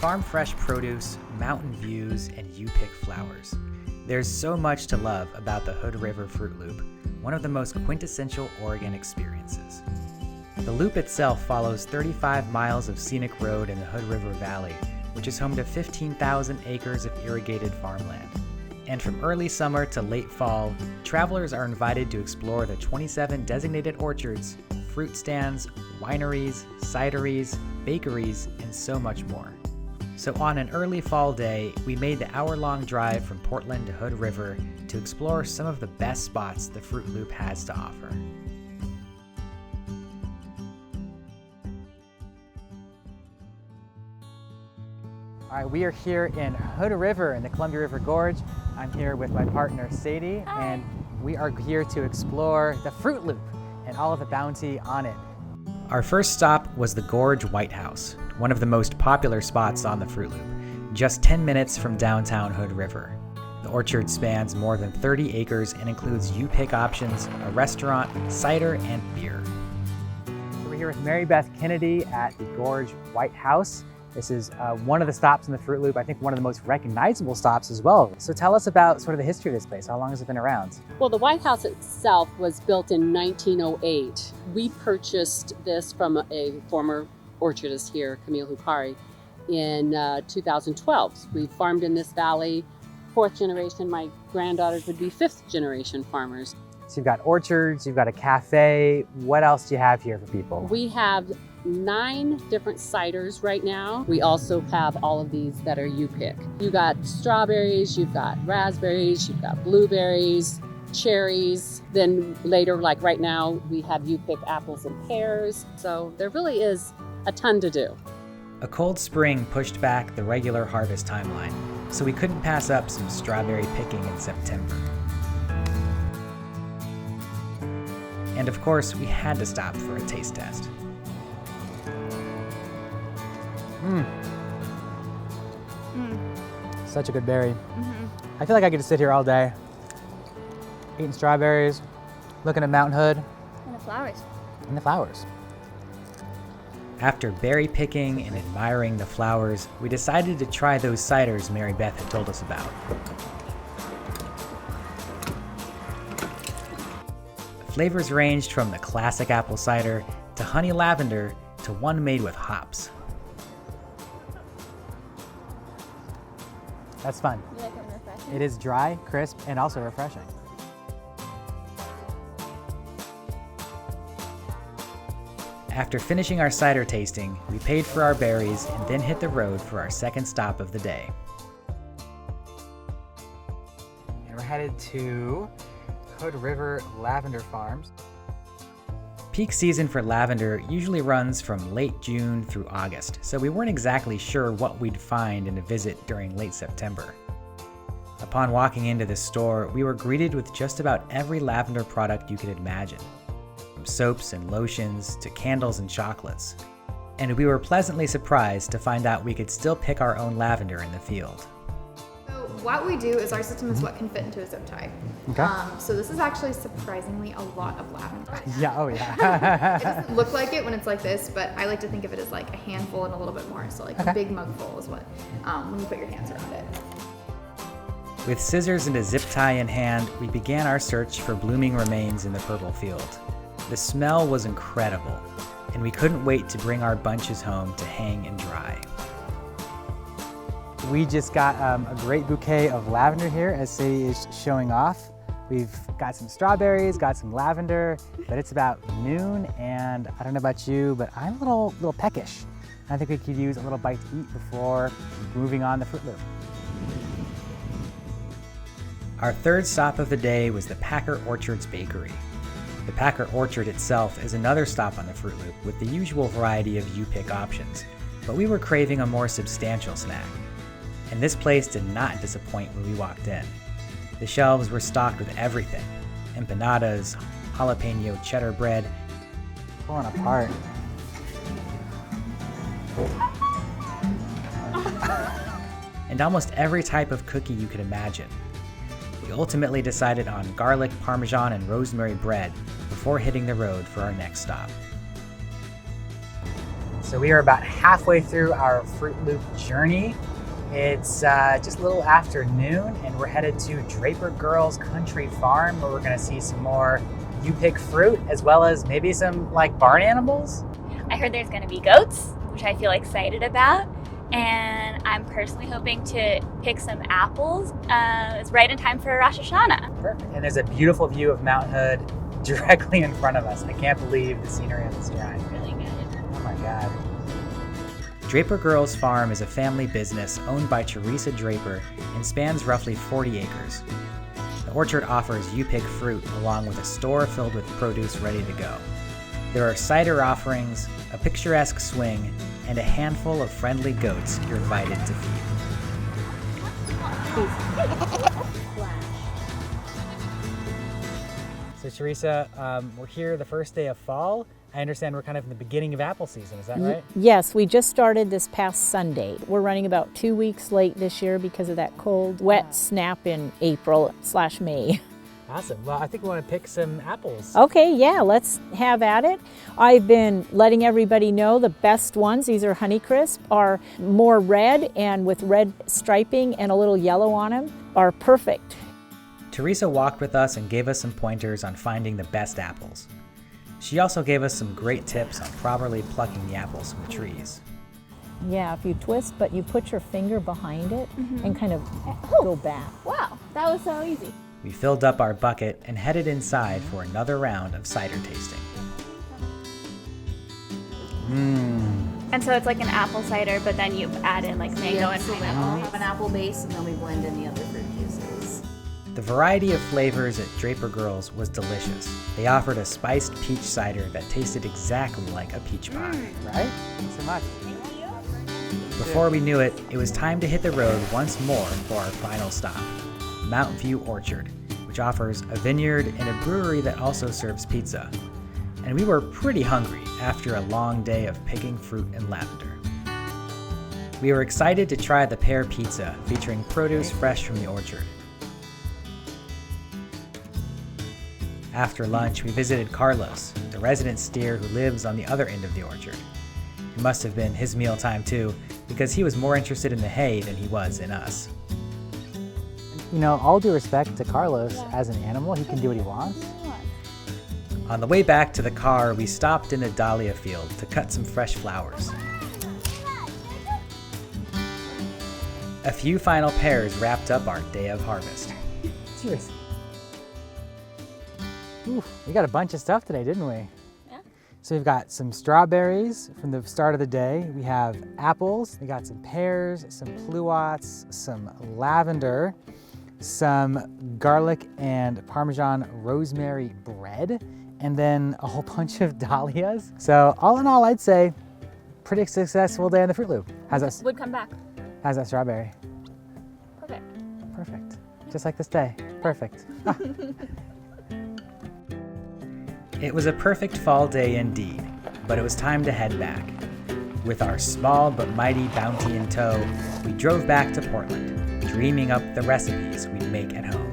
farm fresh produce, mountain views, and you pick flowers. There's so much to love about the Hood River Fruit Loop, one of the most quintessential Oregon experiences. The loop itself follows 35 miles of scenic road in the Hood River Valley, which is home to 15,000 acres of irrigated farmland. And from early summer to late fall, travelers are invited to explore the 27 designated orchards, fruit stands, wineries, cideries, bakeries, and so much more. So on an early fall day, we made the hour-long drive from Portland to Hood River to explore some of the best spots the Fruit Loop has to offer. All right, we are here in Hood River in the Columbia River Gorge. I'm here with my partner Sadie, and we are here to explore the Fruit Loop and all of the bounty on it. Our first stop was the Gorge White House, one of the most popular spots on the Fruit Loop, just 10 minutes from downtown Hood River. The orchard spans more than 30 acres and includes you-pick options, a restaurant, cider, and beer. So we're here with Mary Beth Kennedy at the Gorge White House. This is one of the stops in the Fruit Loop, I think one of the most recognizable stops as well. So tell us about sort of the history of this place. How long has it been around? Well, the White House itself was built in 1908. We purchased this from a former orchardist here, Camille Hukari, in 2012. We farmed in this valley, 4th generation. My granddaughters would be 5th generation farmers. So you've got orchards, you've got a cafe. What else do you have here for people? We have 9 different ciders right now. We also have all of these that are you pick. You got strawberries, you've got raspberries, you've got blueberries, cherries. Then later, like right now, we have you pick apples and pears. So there really is a ton to do. A cold spring pushed back the regular harvest timeline, so we couldn't pass up some strawberry picking in September. And of course, we had to stop for a taste test. Such a good berry. I feel like I could just sit here all day, eating strawberries, looking at Mount Hood. And the flowers. And the flowers. After berry picking and admiring the flowers, we decided to try those ciders Mary Beth had told us about. Flavors ranged from the classic apple cider to honey lavender to one made with hops. That's fun. You like them refreshing? It is dry, crisp, and also refreshing. After finishing our cider tasting, we paid for our berries and then hit the road for our second stop of the day. And we're headed to Hood River Lavender Farms. Peak season for lavender usually runs from late June through August, so we weren't exactly sure what we'd find in a visit during late September. Upon walking into the store, we were greeted with just about every lavender product you could imagine, from soaps and lotions to candles and chocolates. And we were pleasantly surprised to find out we could still pick our own lavender in the field. What we do is our system is what can fit into a zip tie. Okay. So this is actually surprisingly a lot of lavender. Yeah, oh yeah. It doesn't look like it when it's like this, but I like to think of it as like a handful and a little bit more. So like a big mugful is what, when you put your hands around it. With scissors and a zip tie in hand, we began our search for blooming remains in the purple field. The smell was incredible, and we couldn't wait to bring our bunches home to hang and dry. We just got a great bouquet of lavender here, as Sadie is showing off. We've got some strawberries, got some lavender, but it's about noon, and I don't know about you, but I'm a little peckish. I think we could use a little bite to eat before moving on the Fruit Loop. Our third stop of the day was the Packer Orchards Bakery. The Packer Orchard itself is another stop on the Fruit Loop with the usual variety of you-pick options, but we were craving a more substantial snack. And this place did not disappoint when we walked in. The shelves were stocked with everything: empanadas, jalapeno cheddar bread, pulling apart. And almost every type of cookie you could imagine. We ultimately decided on garlic, parmesan, and rosemary bread before hitting the road for our next stop. So So we are about halfway through our Fruit Loop journey. It's just a little after noon, and we're headed to Draper Girls Country Farm, where we're gonna see some more you pick fruit, as well as maybe some like barn animals. I heard there's gonna be goats, which I feel excited about. And I'm personally hoping to pick some apples. It's right in time for Rosh Hashanah. Perfect. And there's a beautiful view of Mount Hood directly in front of us. I can't believe the scenery on this drive. Really good. Oh my God. Draper Girls Farm is a family business owned by Teresa Draper and spans roughly 40 acres. The orchard offers you-pick fruit along with a store filled with produce ready to go. There are cider offerings, a picturesque swing, and a handful of friendly goats you're invited to feed. So Teresa, we're here the first day of fall. I understand we're kind of in the beginning of apple season, is that right? Yes, we just started this past Sunday. We're running about 2 weeks late this year because of that cold, wet snap in April/May. Awesome. Well, I think we want to pick some apples. Okay, yeah, let's have at it. I've been letting everybody know the best ones, these are Honeycrisp, are more red and with red striping and a little yellow on them, are perfect. Teresa walked with us and gave us some pointers on finding the best apples. She also gave us some great tips on properly plucking the apples from the trees. Yeah, if you twist, but you put your finger behind it and kind of go back. Wow, that was so easy. We filled up our bucket and headed inside for another round of cider tasting. And so it's like an apple cider, but then you add in like mango and So we pineapple. have an apple base and then we blend in the other fruit juices. The variety of flavors at Draper Girls was delicious. They offered a spiced peach cider that tasted exactly like a peach pie. Right? Thanks so much. Before we knew it, it was time to hit the road once more for our final stop, Mountain View Orchard, which offers a vineyard and a brewery that also serves pizza. And we were pretty hungry after a long day of picking fruit and lavender. We were excited to try the pear pizza featuring produce fresh from the orchard. After lunch, we visited Carlos, the resident steer who lives on the other end of the orchard. It must have been his mealtime too, because he was more interested in the hay than he was in us. You know, all due respect to Carlos, as an animal, he can do what he wants. On the way back to the car, we stopped in a dahlia field to cut some fresh flowers. A few final pears wrapped up our day of harvest. Cheers. Ooh, we got a bunch of stuff today, didn't we? Yeah. So we've got some strawberries from the start of the day. We have apples. We got some pears, some pluots, some lavender, some garlic and Parmesan rosemary bread, and then a whole bunch of dahlias. So all in all, I'd say pretty successful day on the Fruit Loop. How's that? Would come back. How's that strawberry? Perfect. Perfect. Just like this day. Perfect. It was a perfect fall day indeed, but it was time to head back. With our small but mighty bounty in tow, we drove back to Portland, dreaming up the recipes we'd make at home.